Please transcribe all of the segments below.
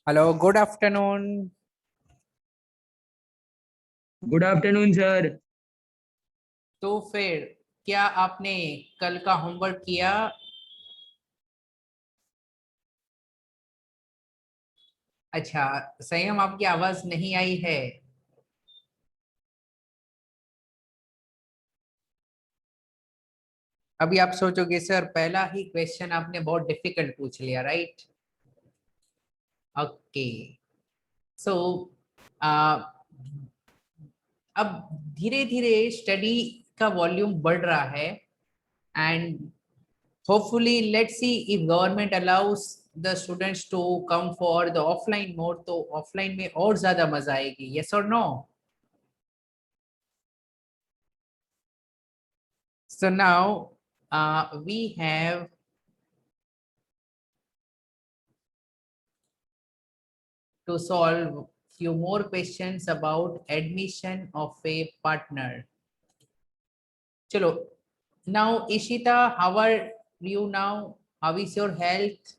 Hello, good afternoon. Good afternoon sir. तो फिर क्या आपने कल का होमवर्क किया? अच्छा, संयम आपकी आवाज नहीं आई है। अभी आप सोचोगे सर पहला ही क्वेश्चन आपने बहुत डिफिकल्ट पूछ लिया, राइट? ओके। सो अब धीरे धीरे स्टडी का वॉल्यूम बढ़ रहा है and hopefully let's see if government allows the students to come for the offline mode, तो ऑफलाइन में और ज्यादा मजा आएगी। यस और no? So now we have to solve few more questions about admission of a partner. Chalo. Now, Ishita, how are you now? How is your health?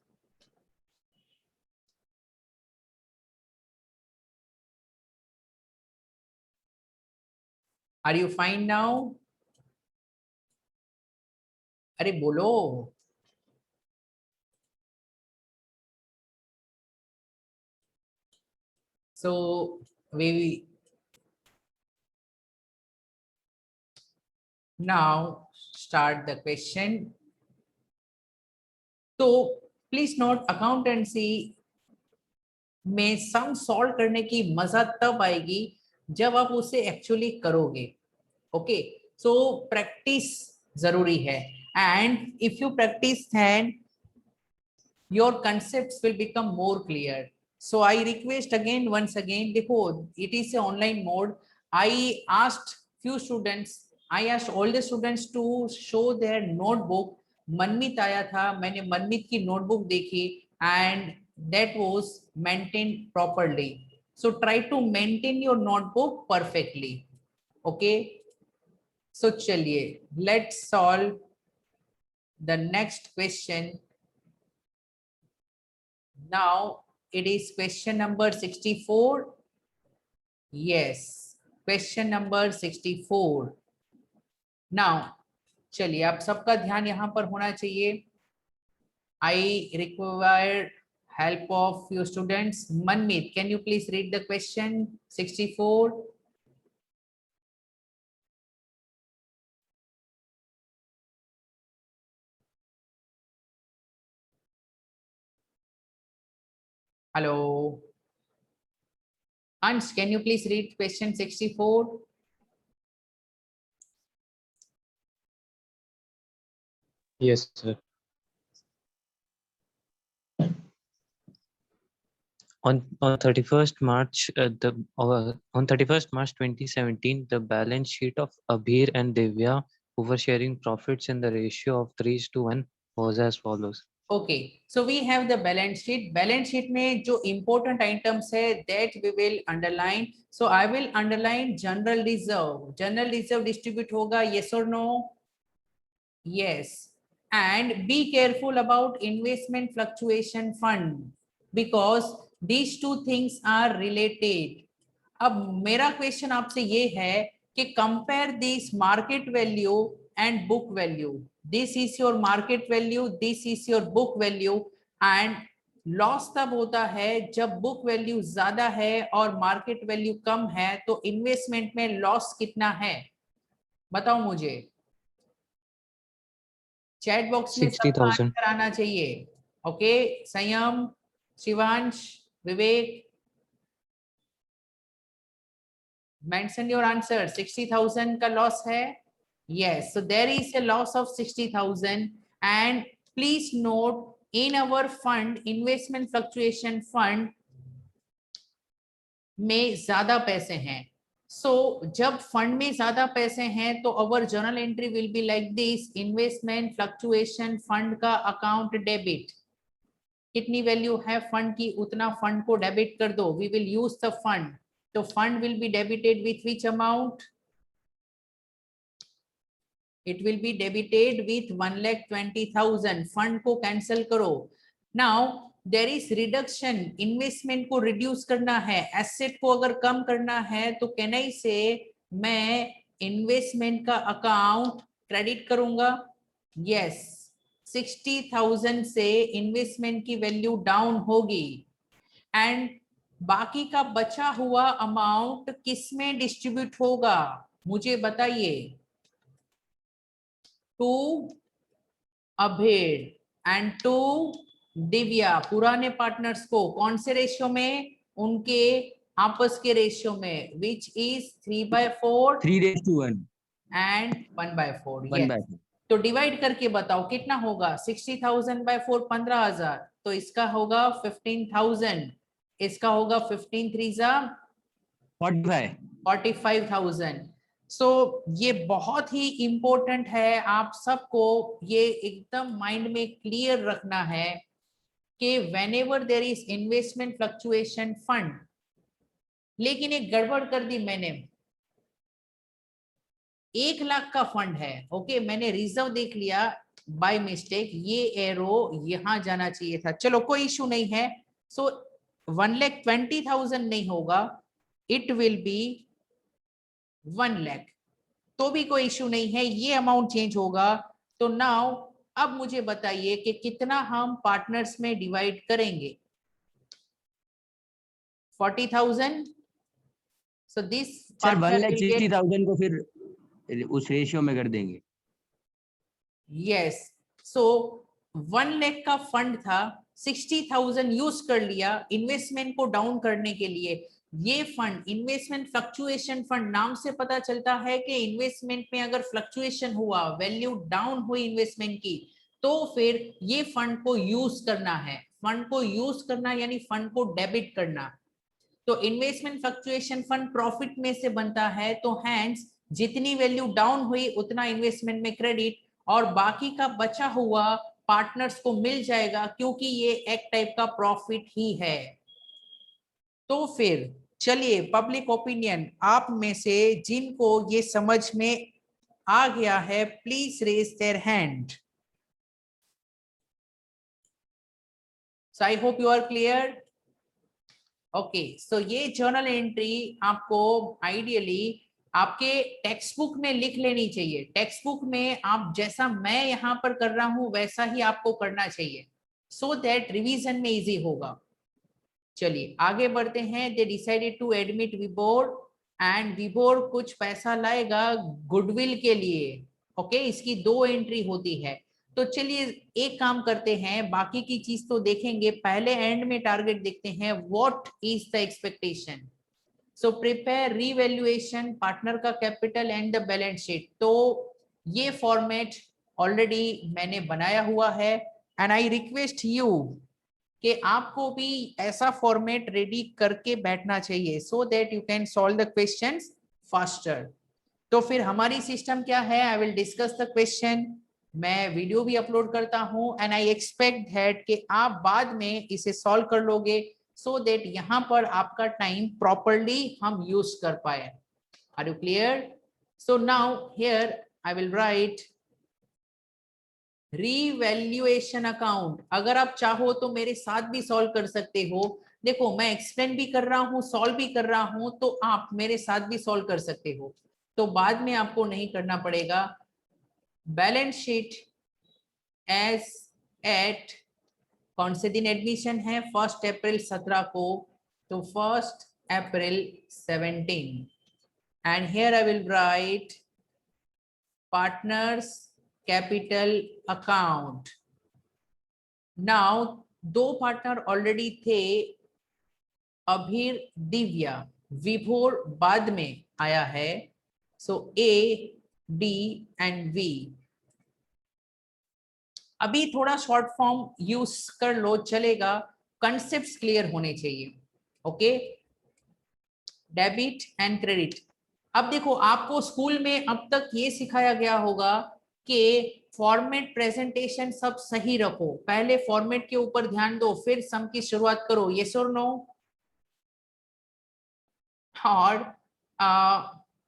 Are you fine now? अरे बोलो। So we now start the question. तो please note, accountancy में sum solve करने की मजा तब आएगी जब आप उसे एक्चुअली करोगे। ओके, सो प्रैक्टिस जरूरी है and if you practise then your concepts will become more clear. So I request again, once again, देखो it is a online mode. I asked few students, I asked all the students to show their notebook. Manmeet आया था, मैंने मनमित की notebook देखी and that was maintained properly. So try to maintain your notebook perfectly. Okay, so चलिए let's solve the next question. Now it is question number 64. Yes, question number 64. Now चलिए, आप सबका ध्यान यहाँ पर होना चाहिए. I require help of few students. Manmeet, can you please read the question 64? Hello. Ansh, can you please read question 64? Yes, sir. On 31st March, on 31st March 2017, the balance sheet of Abhir and Divya, who were sharing profits in the ratio of 3:1, was as follows. Okay, so we have the balance sheet. Balance sheet में जो important items है that we will underline. So I will underline general reserve. General reserve distribute होगा, yes or no? Yes. And be careful about investment fluctuation fund because these two things are related. अब मेरा question आपसे ये है कि compare this market value and book value. This is your market value, this is your book value. And loss तब होता है जब बुक वैल्यू ज्यादा है और मार्केट वैल्यू कम है. तो इन्वेस्टमेंट में लॉस कितना है बताओ मुझे. चैट बॉक्स में सबका 60,000. आंसर आना चाहिए. ओके, संयम, शिवांश, विवेक, mention your answer. 60,000 का loss है. Yes, so there is a loss of 60,000. And please note, in our fund, investment fluctuation fund में ज्यादा पैसे हैं. So जब फंड में ज्यादा पैसे हैं तो our journal entry will be like this: investment fluctuation fund का अकाउंट डेबिट. कितनी वैल्यू है फंड की उतना फंड को डेबिट कर दो. We will use the fund. तो fund will be debited with which amount? It will be debited with 1,20,000. Fund को कैंसिल करो. Now there is reduction, investment को रिड्यूस करना है, एसेट को अगर कम करना है तो कैन आई से मैं इन्वेस्टमेंट का अकाउंट क्रेडिट करूंगा? यस, 60,000 से इन्वेस्टमेंट की वैल्यू डाउन होगी एंड बाकी का बचा हुआ अमाउंट किसमें डिस्ट्रीब्यूट होगा मुझे बताइए? टू अभेड़ एंड टू दिव्या, पुराने पार्टनर्स को कौन से रेशियो में? उनके आपस के रेशियो में, विच इज 3/4 3:1 एंड 1/4। 1/4 तो डिवाइड करके बताओ कितना होगा? 60,000 बाय 4 15,000, तो इसका होगा 15,000, इसका होगा 15 3 45,000। सो ये बहुत ही इंपॉर्टेंट है, आप सबको ये एकदम माइंड में क्लियर रखना है कि whenever there is investment fluctuation fund. लेकिन एक गड़बड़ कर दी मैंने, 1 लाख का फंड है, ओके, मैंने रिजर्व देख लिया बाय मिस्टेक, ये एरो यहां जाना चाहिए था, चलो कोई इशू नहीं है। सो 1,20,000 नहीं होगा, इट विल बी 1 लाख, तो भी कोई इशू नहीं है, ये अमाउंट चेंज होगा। तो नाउ अब मुझे बताइए कि कितना हम पार्टनर्स में डिवाइड करेंगे? 40,000। So this sir partner will get 1,60,000 को फिर उस रेशियो में कर देंगे। यस, सो 1 लाख का फंड था, 60,000 यूज कर लिया इन्वेस्टमेंट को डाउन करने के लिए। ये फंड इन्वेस्टमेंट फ्लक्चुएशन फंड, नाम से पता चलता है कि इन्वेस्टमेंट में अगर फ्लक्चुएशन हुआ, वैल्यू डाउन हुई इन्वेस्टमेंट की, तो फिर ये फंड को यूज करना है, फंड को यूज करना यानी फंड को डेबिट करना। तो इन्वेस्टमेंट फ्लक्चुएशन फंड प्रॉफिट में से बनता है, तो हैंस जितनी वैल्यू डाउन हुई उतना इन्वेस्टमेंट में क्रेडिट, और बाकी का बचा हुआ पार्टनर्स को मिल जाएगा, क्योंकि ये एक टाइप का प्रॉफिट ही है। तो फिर चलिए, पब्लिक ओपिनियन आप में से जिनको ये समझ में आ गया है, please raise their hand. So I hope you are clear. Okay, so ये जर्नल एंट्री आपको आइडियली आपके टेक्स्ट बुक में लिख लेनी चाहिए। टेक्स्ट बुक में आप जैसा मैं यहाँ पर कर रहा हूं वैसा ही आपको करना चाहिए, सो दैट रिवीजन में इजी होगा। चलिए आगे बढ़ते हैं। They decided to admit Vibhor and Vibhor कुछ पैसा लाएगा गुडविल के लिए। ओके, इसकी 2 एंट्री होती है। तो चलिए एक काम करते हैं, बाकी की चीज तो देखेंगे, पहले एंड में टारगेट देखते हैं, what is the expectation. So prepare revaluation, partner का capital and the balance sheet. तो ये फॉर्मेट ऑलरेडी मैंने बनाया हुआ है एंड आई रिक्वेस्ट यू कि आपको भी ऐसा फॉर्मेट रेडी करके बैठना चाहिए, so that you can solve the questions faster. तो फिर हमारी सिस्टम क्या है? I will discuss the question, मैं वीडियो भी अपलोड करता हूं एंड आई एक्सपेक्ट दैट कि आप बाद में इसे सॉल्व कर लोगे, सो दैट यहां पर आपका टाइम प्रॉपरली हम यूज कर पाए। Are you clear? So now here I will write revaluation account. अगर आप चाहो तो मेरे साथ भी सॉल्व कर सकते हो, देखो मैं एक्सप्लेन भी कर रहा हूं, सॉल्व भी कर रहा हूं, तो आप मेरे साथ भी सॉल्व कर सकते हो, तो बाद में आपको नहीं करना पड़ेगा। बैलेंस शीट एज एट, कौन से दिन एडमिशन है? 1 अप्रैल 17 को, तो 1 अप्रैल 17 and here I will right partners capital account. Now 2 partner already थे, अभीर दिव्या, विभोर बाद में आया है, सो ए डी एंड वी। अभी थोड़ा शॉर्ट फॉर्म यूज कर लो चलेगा, कंसेप्ट्स क्लियर होने चाहिए। Okay, debit and credit. अब देखो आपको स्कूल में अब तक ये सिखाया गया होगा कि फॉर्मेट प्रेजेंटेशन सब सही रखो, पहले फॉर्मेट के ऊपर ध्यान दो फिर सम की शुरुआत करो, यस और नो? और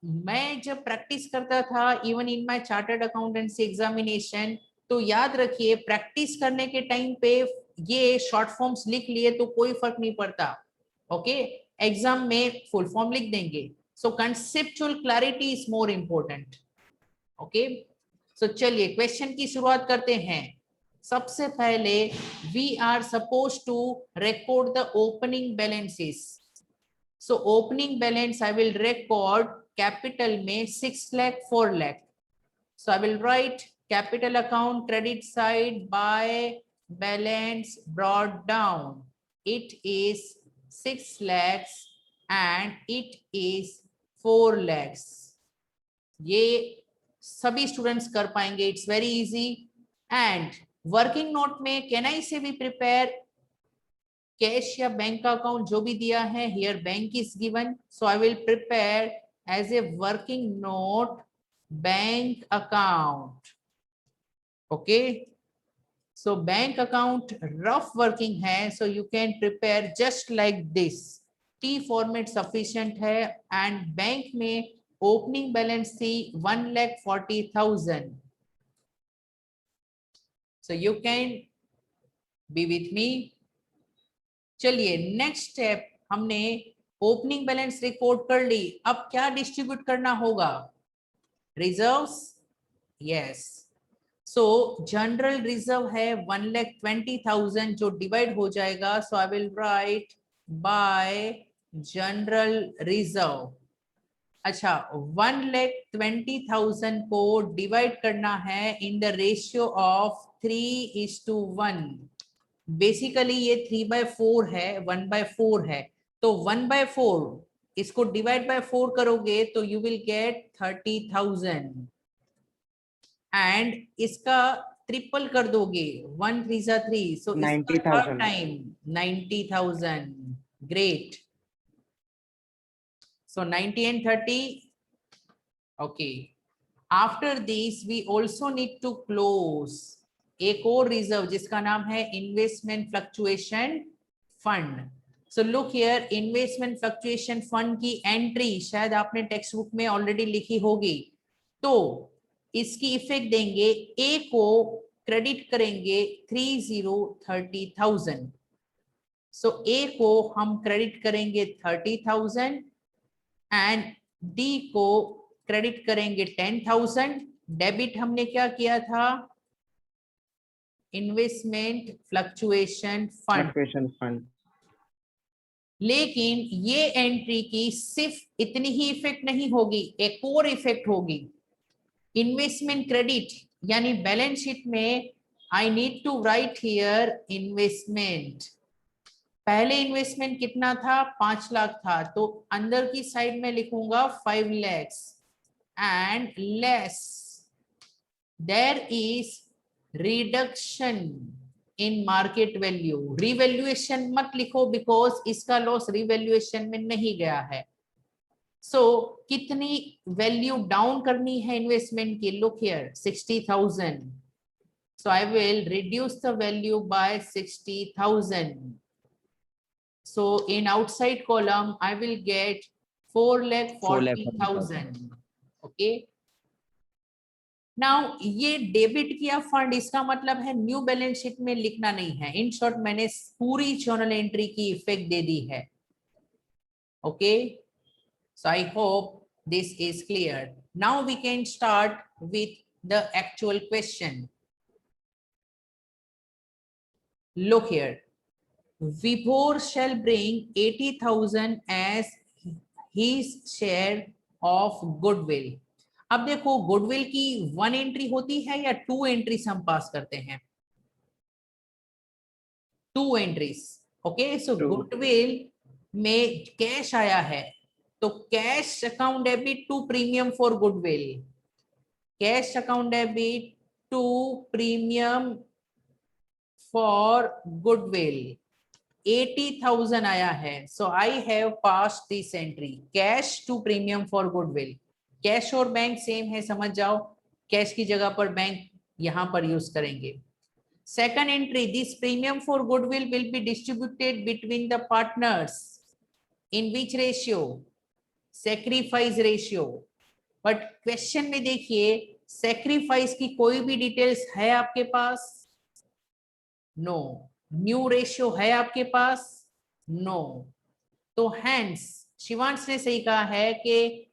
मैं जब प्रैक्टिस करता था even in my chartered accountancy examination, तो याद रखिए प्रैक्टिस करने के टाइम पे ये शॉर्ट फॉर्म्स लिख लिए तो कोई फर्क नहीं पड़ता, ओके। एग्जाम में फुल फॉर्म लिख देंगे। So conceptual clarity is more important, okay. So चलिए क्वेश्चन की शुरुआत करते हैं। सबसे पहले we are suppose to record the opening balances. So opening balance I will record capital में 6 lakh 4 lakh. So I will write capital account credit side by balance brought down. It is 6 lakhs and it is 4 lakhs. ये सभी students कर पाएंगे, it's very easy. And working note में can I से भी prepare cash या bank का account जो भी दिया है, here bank is given, so I will prepare as a working note bank account, okay। so bank account rough working है, so you can prepare just like this, T format sufficient है। and bank में opening balance थी 1,40,000, so you can be with me। चलिए next step, हमने opening balance record कर ली, अब क्या डिस्ट्रीब्यूट करना होगा? Reserves, yes. So general reserve है 1,20,000 जो डिवाइड हो जाएगा, so I will write by general reserve. अच्छा 1,20,000 को डिवाइड करना है in the ratio of 3:1। Basically ये 3/4 है, 1/4 है, तो 1/4 इसको डिवाइड बाय 4 करोगे तो यू विल गेट 30,000 एंड इसका ट्रिपल कर दोगे 1 3 जा 3, so 90,000 time 90,000। Great, so 90 and 30, okay। After this we also need to close एक और रिजर्व जिसका नाम है investment fluctuation fund. So look here, investment fluctuation fund की एंट्री शायद आपने टेक्स्ट बुक में ऑलरेडी लिखी होगी, तो इसकी इफेक्ट देंगे, ए को क्रेडिट करेंगे 30,000। सो ए को हम क्रेडिट करेंगे 30,000 एंड डी को क्रेडिट करेंगे 10,000। डेबिट हमने क्या किया था? Investment fluctuation fund. लेकिन ये एंट्री की सिर्फ इतनी ही इफेक्ट नहीं होगी, एक और इफेक्ट होगी। इन्वेस्टमेंट क्रेडिट यानी बैलेंस शीट में I need to write here investment. पहले इन्वेस्टमेंट कितना था? 5 लाख था, तो अंदर की साइड में लिखूंगा 5 lakhs and less there is reduction in market value. Revaluation मत लिखो बिकॉज इसका लॉस रिवैल्यूएशन में नहीं गया है। सो कितनी वैल्यू डाउन करनी है इन्वेस्टमेंट की? Look here 60,000, so I will reduce the value by 60,000। So in outside column, I will get 4,40,000. Okay. Now ये डेबिट किया फंड, इसका मतलब है न्यू बैलेंस शीट में लिखना नहीं है। इन शॉर्ट मैंने पूरी जर्नल एंट्री की इफेक्ट दे दी है। Okay, so I hope this is clear. Now we can start with the actual question. Look here, Vibhor shall bring 80,000 as his share of goodwill। अब देखो गुडविल की 1 एंट्री होती है या 2 एंट्रीज हम पास करते हैं? 2 एंट्रीज, ओके। सो गुडविल में कैश आया है तो cash account debit to premium for goodwill, cash account debit to premium for goodwill 80,000 आया है। So I have passed this entry, cash to premium for goodwill. कैश और बैंक सेम है, समझ जाओ, कैश की जगह पर बैंक यहां पर यूज करेंगे। Second entry, this premium for goodwill will be distributed between the partners in which ratio? Sacrifice ratio. But question में देखिए सेक्रीफाइस की कोई भी डिटेल्स है आपके पास? नो। न्यू रेशियो है आपके पास? नो। तो हैंस शिवांश ने सही कहा है कि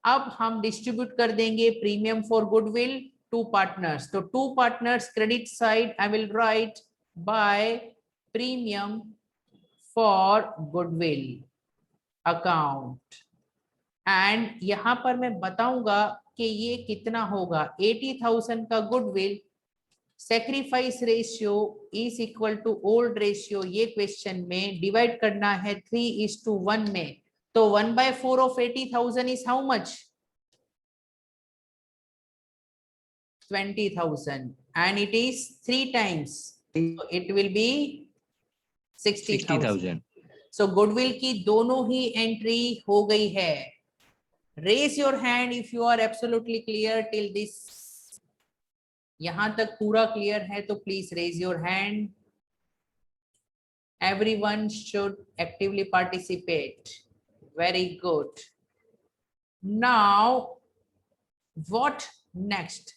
अब हम डिस्ट्रीब्यूट कर देंगे premium for goodwill to partners. तो to partners credit side I will write by premium for goodwill account. And यहां पर मैं बताऊंगा कि ये कितना होगा। 80,000 का goodwill, sacrifice ratio is equal to old ratio, ये क्वेश्चन में डिवाइड करना है 3:1 में। तो 1/4 of 80,000 is how much? 20,000 and it is 3 times, so it will be 60,000. 60,000. So goodwill की दोनों ही एंट्री हो गई है। Raise your hand if you are absolutely clear till this. यहां तक पूरा क्लियर है तो please raise your hand. Everyone should actively participate. Very good. Now what next?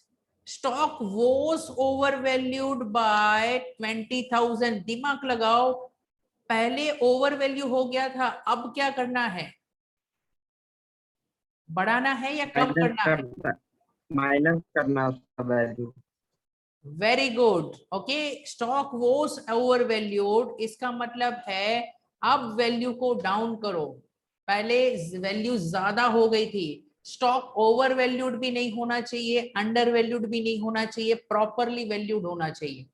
Stock was overvalued by 20,000. दिमाग लगाओ, पहले ओवरवैल्यू हो गया था, अब क्या करना है? बढ़ाना है या कम करना है? माइनस करना उसका value. Very good. Okay, stock was overvalued, इसका मतलब है अब वैल्यू को डाउन करो। पहले वैल्यू ज्यादा हो गई थी। स्टॉक ओवर वैल्यूड भी नहीं होना चाहिए, अंडर वैल्यूड भी नहीं होना चाहिए, प्रॉपरली वैल्यूड होना चाहिए।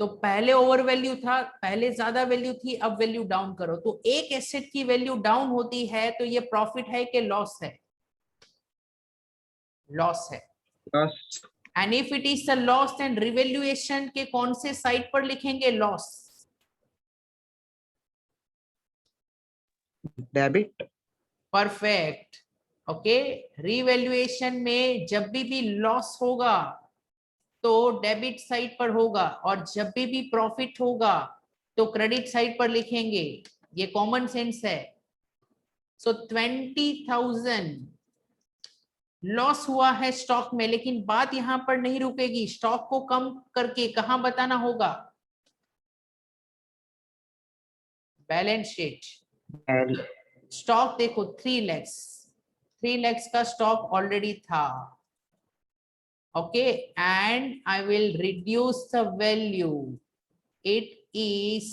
तो पहले ओवर वैल्यू था, पहले ज्यादा वैल्यू थी, अब वैल्यू डाउन करो। तो एक एसेट की वैल्यू डाउन होती है तो ये प्रॉफिट है कि लॉस है? लॉस है। And if it is the loss and revaluation के कौन से साइड पर लिखेंगे loss? Debit. Perfect. Okay, revaluation में जब भी लॉस होगा तो डेबिट साइड पर होगा, और जब भी प्रॉफिट होगा तो क्रेडिट साइड पर लिखेंगे। ये कॉमन सेंस है। सो 20,000 लॉस हुआ है स्टॉक में, लेकिन बात यहां पर नहीं रुकेगी। स्टॉक को कम करके कहां बताना होगा? Balance sheet. स्टॉक देखो 3 lakhs का स्टॉक ऑलरेडी था। Okay, and I will reduce the value, it is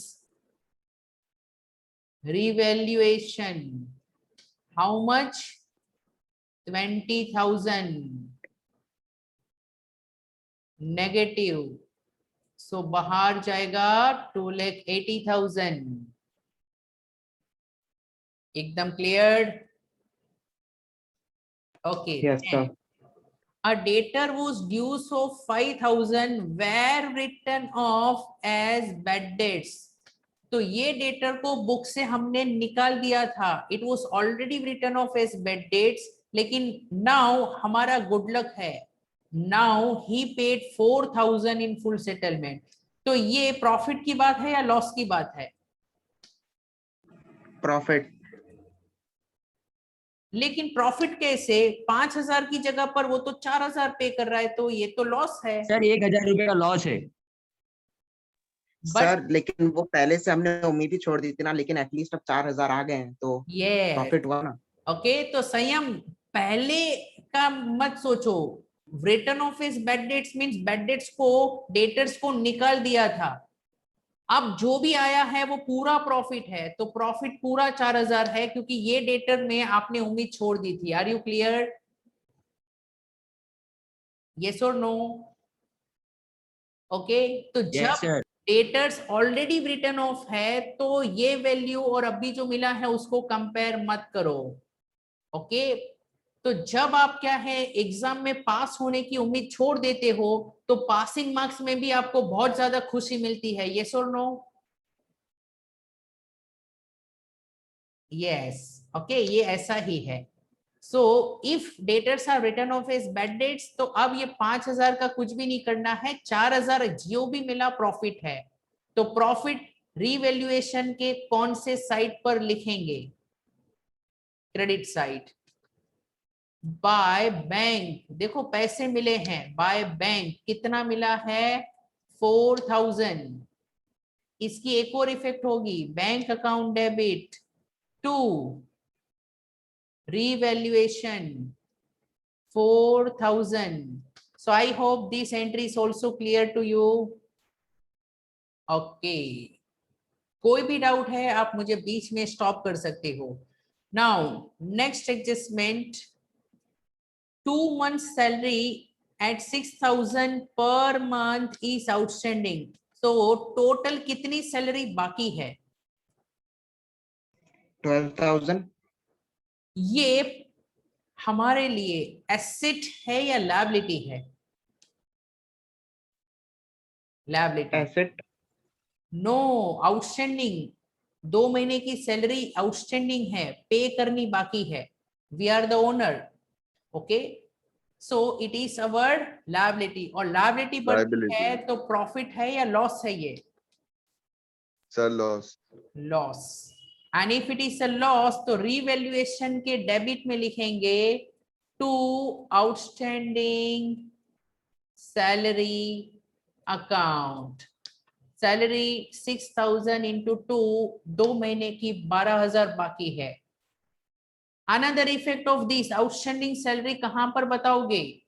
revaluation. How much? 20,000 negative, so बाहर जाएगा 2,80,000। एकदम clear? Okay. Yes sir. A debtor whose dues of 5,000 were written off as bad debts. तो ये debtor को book से हमने निकाल दिया था। It was already written off as bad debts, लेकिन नाउ हमारा गुड लक है, now he paid 4,000 in full settlement. तो ये प्रॉफिट की बात है या लॉस की बात है? प्रॉफिट। लेकिन प्रॉफिट कैसे? 5,000 की जगह पर वो तो 4,000 पे कर रहा है, तो ये तो लॉस है। सर 1,000 रुपए का लॉस है। सर लेकिन वो पहले से हमने उम्मीद ही छोड़ दी थी ना, लेकिन एटलीस्ट अब 4,000 आ गए हैं तो ये प्रॉफिट हुआ ना। ओके, तो संयम, पहले का मत सोचो। Return of is bad debts means bad debts को, डेटर्स को निकाल दिया था। अब जो भी आया है वो पूरा प्रॉफिट है, तो प्रॉफिट पूरा 4,000 है, क्योंकि ये डेटर में आपने उम्मीद छोड़ दी थी। Are you clear? यस और नो? ओके, तो यस जब sir. Debtors already written off है तो ये वैल्यू और अभी जो मिला है उसको कंपेयर मत करो। ओके, तो जब आप क्या है एग्जाम में पास होने की उम्मीद छोड़ देते हो तो पासिंग मार्क्स में भी आपको बहुत ज्यादा खुशी मिलती है। यस और नो? यस। ओके, ये ऐसा ही है। So if debtors are written off as bad debts, तो अब ये 5,000 का कुछ भी नहीं करना है, 4,000 जो भी मिला प्रॉफिट है। तो प्रॉफिट रीवैल्यूएशन के कौन से साइड पर लिखेंगे? Credit side. बाय बैंक, देखो पैसे मिले हैं बाय बैंक, कितना मिला है 4000। इसकी एक और इफेक्ट होगी, bank account debit to revaluation 4000. So I hope this entry is also clear to you. Okay. कोई भी डाउट है आप मुझे बीच में स्टॉप कर सकते हो. Now next adjustment, 2 months salary at 6000 per month is outstanding. तो टोटल कितनी सैलरी बाकी है? 12,000. ये हमारे लिए एसेट है या लायबिलिटी है? लायबिलिटी. Asset. No, outstanding. 2 महीने की सैलरी आउटस्टैंडिंग है, पे करनी बाकी है. We are the owner. Okay, so it is our liability. और लायबिलिटी बढ़ती Liability. है तो प्रॉफिट है या लॉस है? ये Sir, loss. Loss. And if it is a loss तो रीवैल्यूएशन के डेबिट में लिखेंगे to outstanding salary account. Salary 6000 into 2 महीने की 12,000 बाकी है. Another effect of this outstanding salary कहां पर बताओगे?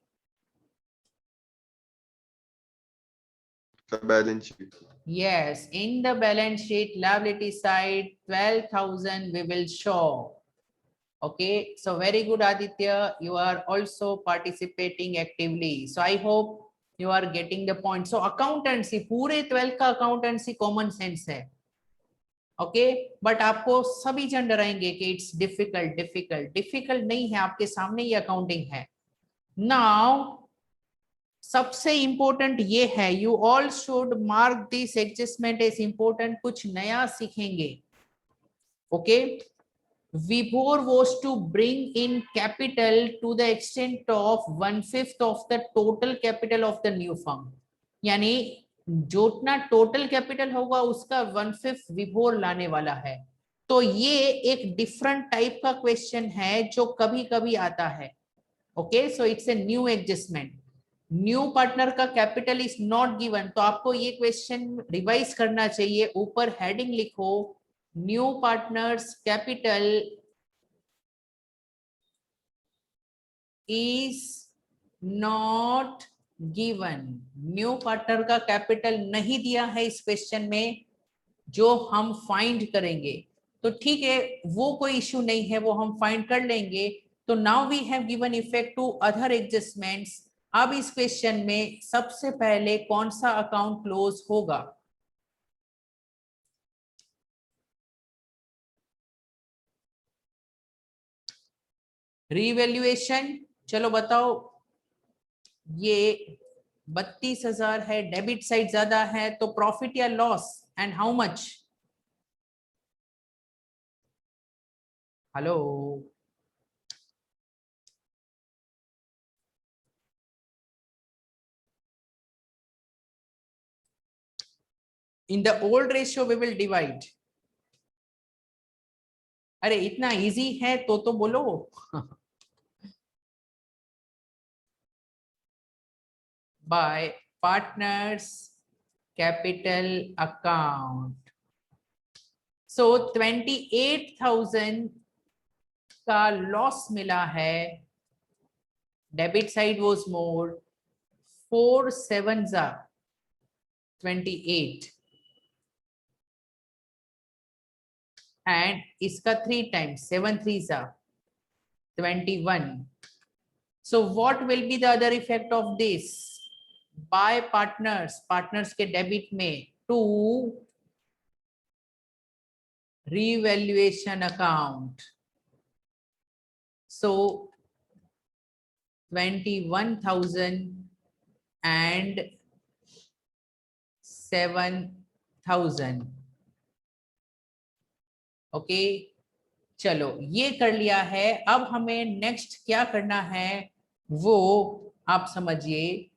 The balance sheet. Yes, in the balance sheet liability side 12,000 we will show. Okay, so very good Aditya, you are also participating actively. So I hope you are getting the point. So accountancy पूरे 12 का accountancy common sense है. Okay, but आपको सभी जन डराएंगे कि it's difficult. Difficult नहीं है, आपके सामने ये अकाउंटिंग है. नाउ सबसे इंपॉर्टेंट ये है, you all should mark this adjustment as important. कुछ नया सीखेंगे. Okay, Vibhor was to bring in capital to the extent of 1/5 of the total capital of the new firm. यानी जितना टोटल कैपिटल होगा उसका 1/5 विभोर लाने वाला है. तो ये एक डिफरेंट टाइप का क्वेश्चन है जो कभी कभी आता है. Okay, so it's a new adjustment. New partner का कैपिटल इज नॉट गिवन, तो आपको ये क्वेश्चन रिवाइज करना चाहिए. ऊपर हेडिंग लिखो, new partners capital is not given. New partner का कैपिटल नहीं दिया है इस क्वेश्चन में, जो हम फाइंड करेंगे. तो ठीक है, वो कोई इश्यू नहीं है, वो हम फाइंड कर लेंगे. तो now we have given effect to other adjustments. अब इस क्वेश्चन में सबसे पहले कौन सा अकाउंट क्लोज होगा? रीवैल्यूएशन. चलो बताओ, ये 32,000 है, डेबिट साइड ज्यादा है, तो प्रॉफिट या loss, and how much? Hello, in the old ratio we will divide. अरे इतना इजी है तो बोलो. by partners capital account. So 28,000 का लॉस मिला है, debit side was more. 4 7s are 28 and इसका 3 times 7 3s are 21. So what will be the other effect of this? By partners के डेबिट में टू revaluation account. So 21,000 and 7,000. Okay, चलो ये कर लिया है. अब हमें नेक्स्ट क्या करना है वो आप समझिए.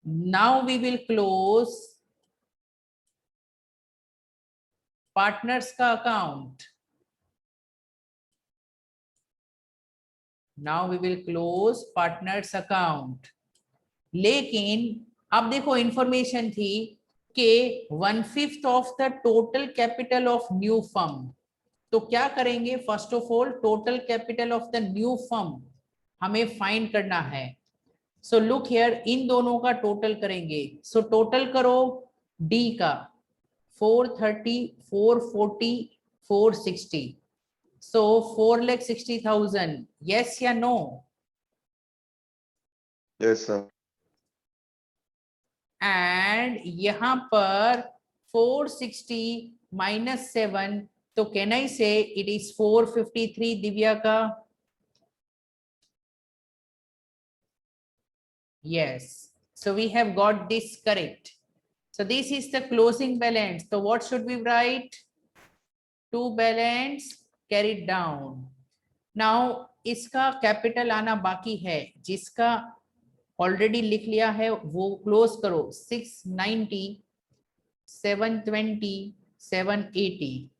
Now we will close partners का account. Now we will close partners account. लेकिन अब देखो इंफॉर्मेशन थी कि 1/5 of the total capital of new firm. तो क्या करेंगे, first of all total capital of the new firm हमें फाइंड करना है। सो लुक हियर, इन दोनों का टोटल करेंगे। सो टोटल करो डी का 430, 440, 460। सो 4,60,000, यस या नो? Yes, sir. एंड यहां पर 460 माइनस 7, तो कैन आई से इट इज 453 दिव्या का? Yes, so we have got this correct. So this is the closing balance. So what should we write? To balance carried down. Now इसका capital आना बाकी है, जिसका ऑलरेडी लिख लिया है वो क्लोज करो। 690, 720, 780,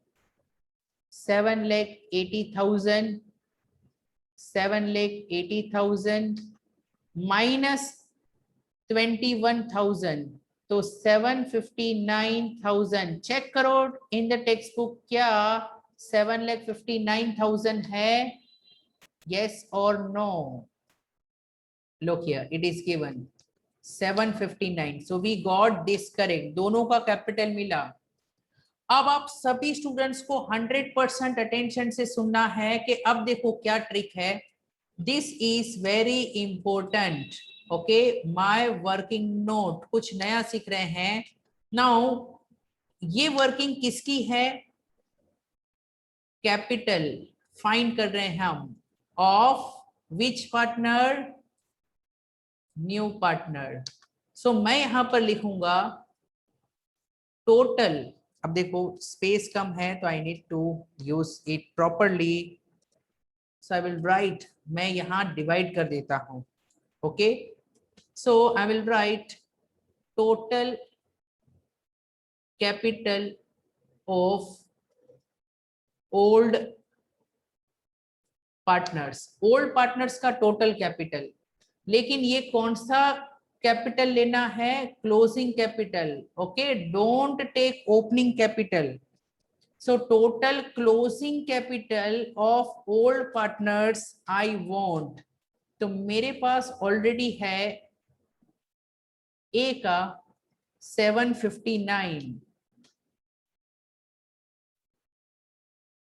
7,80,000, 7,80,000 माइनस 21,000, तो 759,000। चेक करो इन द टेक्स्ट बुक, क्या 7,59,000 है? यस और no? Look here, it is given 759। So we got this correct, दोनों का कैपिटल मिला। अब आप सभी स्टूडेंट्स को 100% अटेंशन से सुनना है कि अब देखो क्या ट्रिक है। This is very important, okay? My working note, कुछ नया सीख रहे हैं। नाउ ये वर्किंग किसकी है? कैपिटल फाइंड कर रहे हैं हम, of which partner? New partner. So मैं यहां पर लिखूंगा टोटल। अब देखो स्पेस कम है तो I need to use it properly, so I will write, मैं यहां डिवाइड कर देता हूं, okay? So I will write total capital of old partners. Old partners का टोटल कैपिटल, लेकिन ये कौन सा कैपिटल लेना है? Closing capital, okay? Don't take opening capital. So total closing capital of old partners I want, तो मेरे पास already है ए का 759।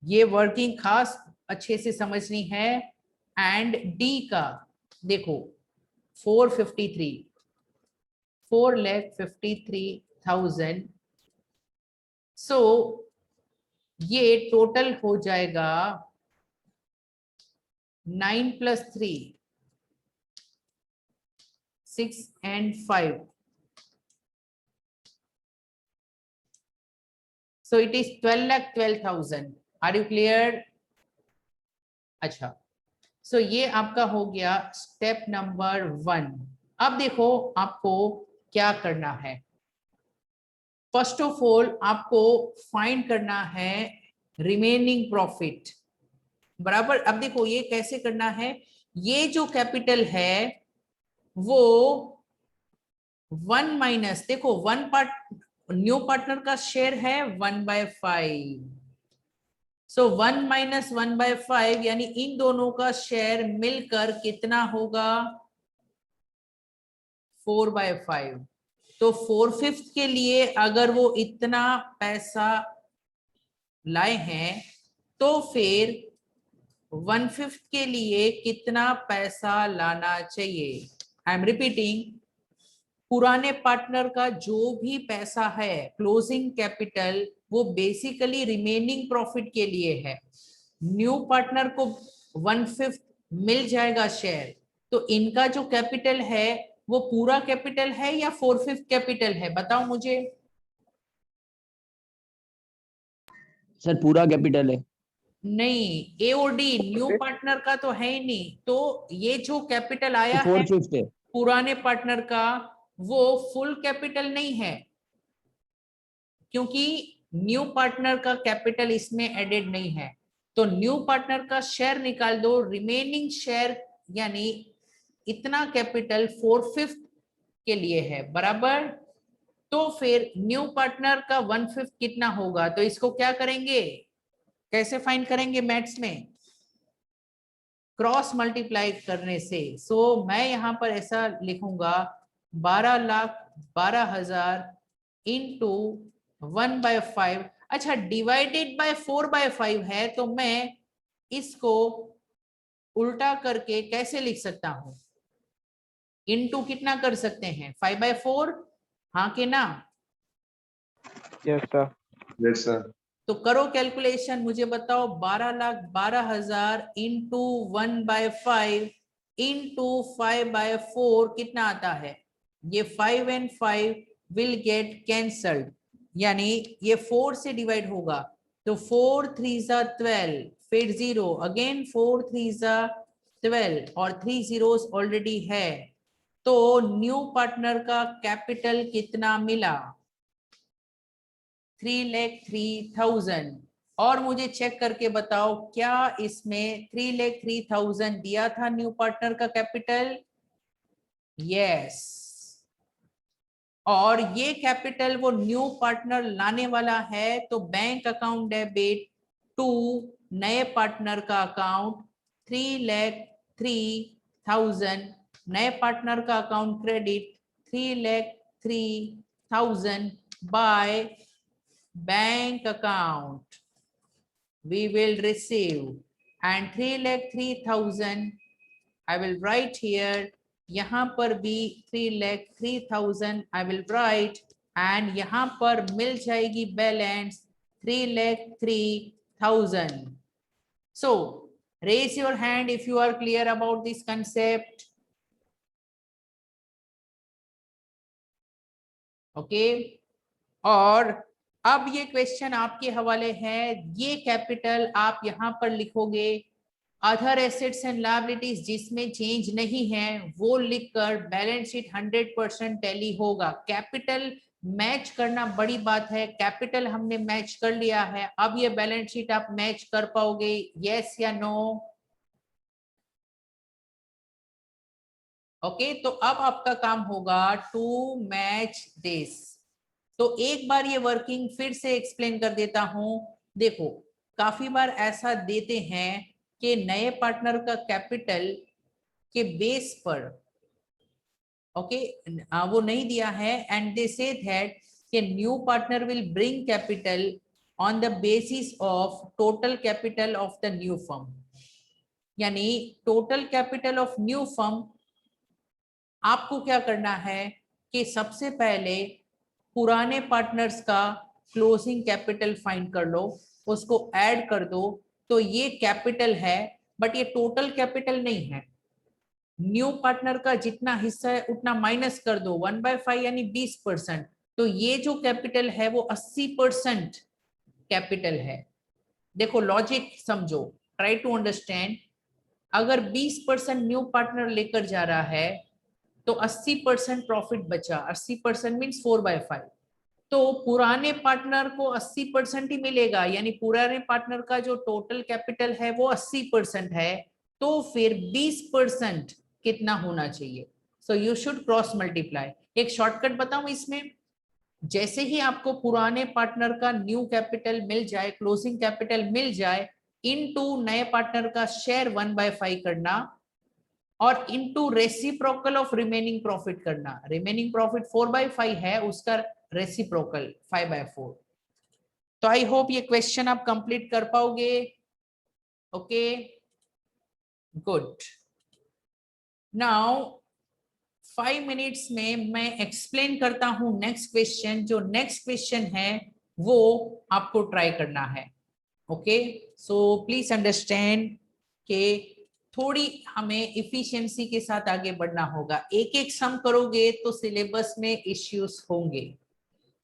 ये वर्किंग खास अच्छे से समझनी है। एंड डी का देखो 453, 4,53,000। सो ये टोटल हो जाएगा 9 + 3, 6 and 5, so it is 12,12,000। Are you clear? अच्छा, सो ये आपका हो गया स्टेप नंबर 1। अब देखो आपको क्या करना है। फर्स्ट ऑफ ऑल आपको फाइंड करना है रिमेनिंग प्रॉफिट, बराबर। अब देखो ये कैसे करना है, ये जो कैपिटल है वो 1 माइनस, देखो 1 पार्ट न्यू पार्टनर का शेयर है 1/5, सो 1 माइनस 1/5, यानी इन दोनों का शेयर मिलकर कितना होगा? 4/5। तो 4/5 के लिए अगर वो इतना पैसा लाए हैं तो फिर 1/5 के लिए कितना पैसा लाना चाहिए? आई एम रिपीटिंग, पुराने पार्टनर का जो भी पैसा है क्लोजिंग कैपिटल, वो बेसिकली रिमेनिंग प्रॉफिट के लिए है। न्यू पार्टनर को 1/5 मिल जाएगा शेयर, तो इनका जो कैपिटल है वो पूरा कैपिटल है या 4/5 कैपिटल है? बताओ मुझे। सर पूरा कैपिटल है। नहीं, ए और डी न्यू पार्टनर का तो है ही नहीं, तो ये जो कैपिटल आया है 4/5 है। पुराने पार्टनर का, वो फुल कैपिटल नहीं है, क्योंकि न्यू पार्टनर का कैपिटल इसमें एडेड नहीं है। तो न्यू पार्टनर का शेयर निकाल दो, रिमेनिंग शेयर यानी इतना कैपिटल 4/5 के लिए है, बराबर। तो फिर न्यू पार्टनर का 1/5 कितना होगा, तो इसको क्या करेंगे, कैसे फाइंड करेंगे मैथ्स में, क्रॉस मल्टीप्लाई करने से। सो मैं यहां पर ऐसा लिखूंगा 12,12,000 इंटू 1/5। अच्छा, डिवाइडेड बाय 4/5 है, तो मैं इसको उल्टा करके कैसे लिख सकता हूं, इनटू कितना कर सकते हैं, 5/4, हाँ के ना। Yes sir. Yes, sir. तो करो कैलकुलेशन, मुझे बताओ 12,12,000 इंटू 1/5 इंटू 5/4 कितना आता है। ये 5 and 5 विल गेट कैंसल्ड, यानी ये 4 से डिवाइड होगा, तो 4 3 12, फिर 0 अगेन, 4 3 12 और 3 zeros ऑलरेडी है। तो न्यू पार्टनर का कैपिटल कितना मिला, 3,03,000। और मुझे चेक करके बताओ क्या इसमें 3,03,000 दिया था न्यू पार्टनर का कैपिटल, यस। और ये कैपिटल वो न्यू पार्टनर लाने वाला है, तो बैंक अकाउंट डेबिट टू नए पार्टनर का अकाउंट 3,03,000, नए पार्टनर का account credit 3,03,000 by bank account we will receive, and 3,03,000 I will write here, यहाँ पर भी 3,03,000 I will write, and यहाँ पर मिल जाएगी balance 3,03,000। so raise your hand if you are clear about this concept, okay। और अब ये क्वेश्चन आपके हवाले है, ये कैपिटल आप यहां पर लिखोगे, अदर एसेट्स एंड लायबिलिटीज जिसमें चेंज नहीं है वो लिखकर बैलेंस शीट 100% टैली होगा। कैपिटल मैच करना बड़ी बात है, कैपिटल हमने मैच कर लिया है, अब ये बैलेंस शीट आप मैच कर पाओगे, यस या नो, ओके। तो अब आपका काम होगा टू मैच दिस। तो एक बार ये वर्किंग फिर से एक्सप्लेन कर देता हूं। देखो, काफी बार ऐसा देते हैं कि नए पार्टनर का कैपिटल के बेस पर, ओके, वो नहीं दिया है, एंड दे से दैट कि new partner will bring capital on the basis of total capital of the new firm, यानी total capital of new firm. आपको क्या करना है कि सबसे पहले पुराने पार्टनर्स का क्लोजिंग कैपिटल फाइंड कर लो, उसको ऐड कर दो, तो ये कैपिटल है, बट ये टोटल कैपिटल नहीं है। न्यू पार्टनर का जितना हिस्सा है उतना माइनस कर दो, 1/5 यानी 20%, तो ये जो कैपिटल है वो 80% कैपिटल है। देखो लॉजिक समझो, ट्राई टू अंडरस्टैंड। अगर 20% न्यू पार्टनर लेकर जा रहा है तो 80% प्रॉफिट बचा, 80% मीन्स 4/5, तो पुराने पार्टनर को 80% ही मिलेगा, यानी पुराने पार्टनर का जो टोटल कैपिटल है वो 80% है, तो फिर 20% कितना होना चाहिए। So you should cross multiply. एक शॉर्टकट बताऊं इसमें, जैसे ही आपको पुराने पार्टनर का न्यू कैपिटल मिल जाए, क्लोजिंग कैपिटल मिल जाए, इनटू नए पार्टनर का शेयर 1/5 करना और into reciprocal of remaining profit करना। रिमेनिंग प्रॉफिट 4/5 है, उसका रेसिप्रोकल 5/4। तो आई होप ये क्वेश्चन आप कंप्लीट कर पाओगे, ओके, गुड। नाउ 5 मिनट्स में मैं एक्सप्लेन करता हूं नेक्स्ट क्वेश्चन। जो नेक्स्ट क्वेश्चन है वो आपको ट्राई करना है, ओके। सो प्लीज अंडरस्टैंड कि थोड़ी हमें इफिशिएंसी के साथ आगे बढ़ना होगा। एक एक सम करोगे तो सिलेबस में इश्यूज होंगे।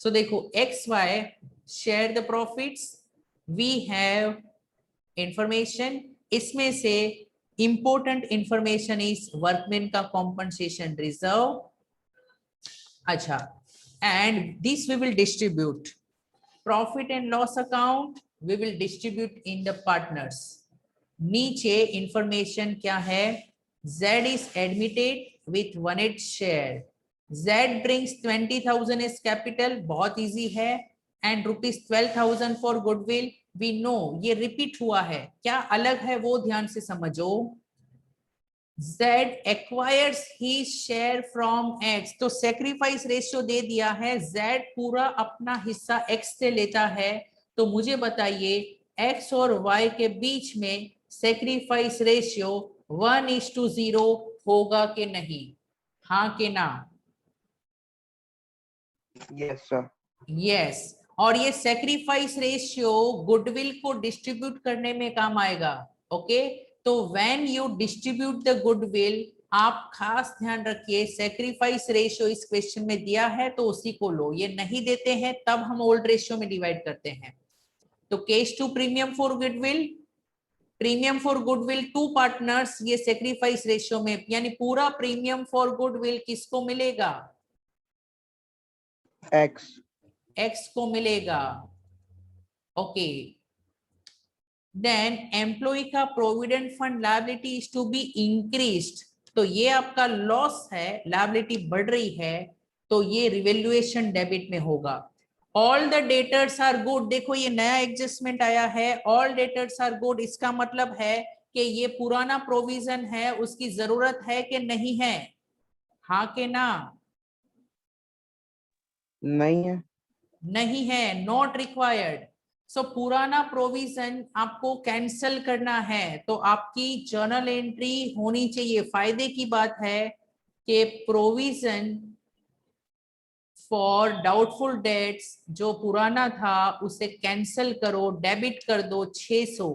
सो देखो, X Y share the profits, we have information, इसमें से इंपॉर्टेंट इंफॉर्मेशन इज वर्कमैन का कॉम्पनसेशन रिजर्व। अच्छा, and this we will distribute profit and loss account, we will distribute in the partners. नीचे इंफॉर्मेशन क्या है? Z is admitted with 1/8 share. Z brings 20,000 as capital, बहुत easy है, and ₹12,000 for goodwill. We know ये repeat हुआ है, क्या अलग है वो ध्यान से समझो. Z acquires his share from X, तो सेक्रीफाइस रेशियो दे दिया है, Z पूरा अपना हिस्सा X से लेता है. तो मुझे बताइए X और Y के बीच में सेक्रीफाइस रेशियो 1:0 होगा कि नहीं? हाँ कि ना? Yes, sir. यस. और ये सेक्रीफाइस रेशियो गुडविल को डिस्ट्रीब्यूट करने में काम आएगा. ओके, तो when you distribute the goodwill, आप खास ध्यान रखिए, सेक्रीफाइस रेशियो इस क्वेश्चन में दिया है तो उसी को लो, ये नहीं देते हैं तब हम ओल्ड रेशियो में डिवाइड करते हैं. तो case two premium for goodwill, premium for goodwill to partners, ये सेक्रीफाइस रेशियो में, यानी पूरा प्रीमियम फॉर गुडविल किसको मिलेगा? X. X को मिलेगा. ओके, देन एम्प्लॉय का provident fund liability is to be increased, तो ये आपका लॉस है, लायबिलिटी बढ़ रही है, तो ये रिवैल्यूएशन डेबिट में होगा. All the debtors are good, देखो ये नया एडजस्टमेंट आया है, ऑल डेटर्स आर गुड, इसका मतलब है कि ये पुराना प्रोविजन है, उसकी जरूरत है कि नहीं है? हाँ कि ना? नहीं है. नहीं है, नॉट रिक्वायर्ड. सो पुराना प्रोविजन आपको कैंसिल करना है, तो आपकी जर्नल एंट्री होनी चाहिए. फायदे की बात है कि प्रोविजन फॉर डाउटफुल डेट्स जो पुराना था उसे कैंसिल करो, डेबिट कर दो 600,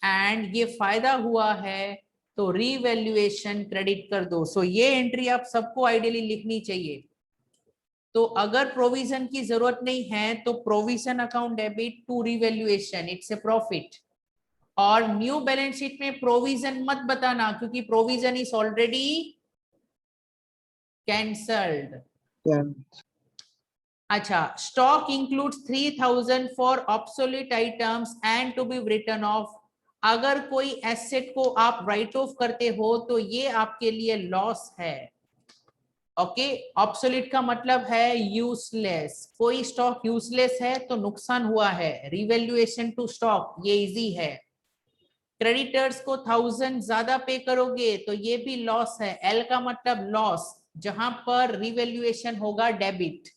एंड ये फायदा हुआ है तो रीवैल्यूएशन क्रेडिट कर दो. सो ये एंट्री आप सबको आइडियली लिखनी चाहिए. तो अगर प्रोविजन की जरूरत नहीं है तो provision account debit to revaluation, it's a profit. और न्यू बैलेंस शीट में प्रोविजन मत बताना क्योंकि provision is already cancelled. Yeah. अच्छा, stock includes 3,000 for obsolete items and to be written off. अगर कोई एसेट को आप राइट ऑफ करते हो तो ये आपके लिए लॉस है. ओके, ऑब्सोलीट का मतलब है यूजलेस, कोई स्टॉक यूजलेस है तो नुकसान हुआ है. रिवैल्यूएशन टू स्टॉक ये इजी है. क्रेडिटर्स को 1,000 ज्यादा पे करोगे तो ये भी लॉस है. एल का मतलब लॉस, जहां पर रिवैल्यूएशन होगा debit.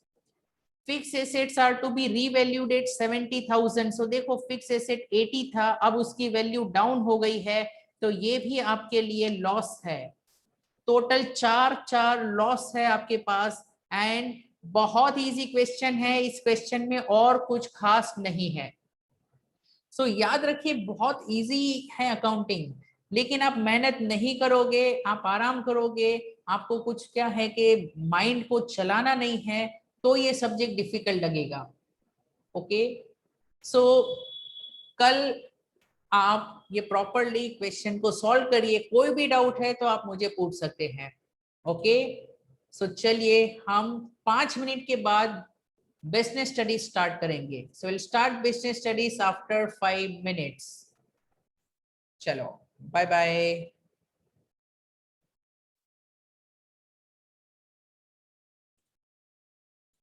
Fixed assets are to be revalued at 70,000. So देखो फिक्स एसेट 80 था, अब उसकी वैल्यू डाउन हो गई है, तो ये भी आपके लिए लॉस है. टोटल चार लॉस है आपके पास. एंड बहुत इजी क्वेश्चन है, इस क्वेश्चन में और कुछ खास नहीं है. सो याद रखिए बहुत इजी है अकाउंटिंग, लेकिन आप मेहनत नहीं करोगे, आप आराम करोगे, आपको कुछ क्या है कि माइंड को चलाना नहीं है, तो ये सब्जेक्ट डिफिकल्ट लगेगा. ओके, सो कल आप ये प्रॉपरली क्वेश्चन को सॉल्व करिए. कोई भी डाउट है तो आप मुझे पूछ सकते हैं. ओके, सो चलिए हम 5 मिनट के बाद बिजनेस स्टडीज स्टार्ट करेंगे. So will start business studies after 5 minutes. चलो, बाय बाय.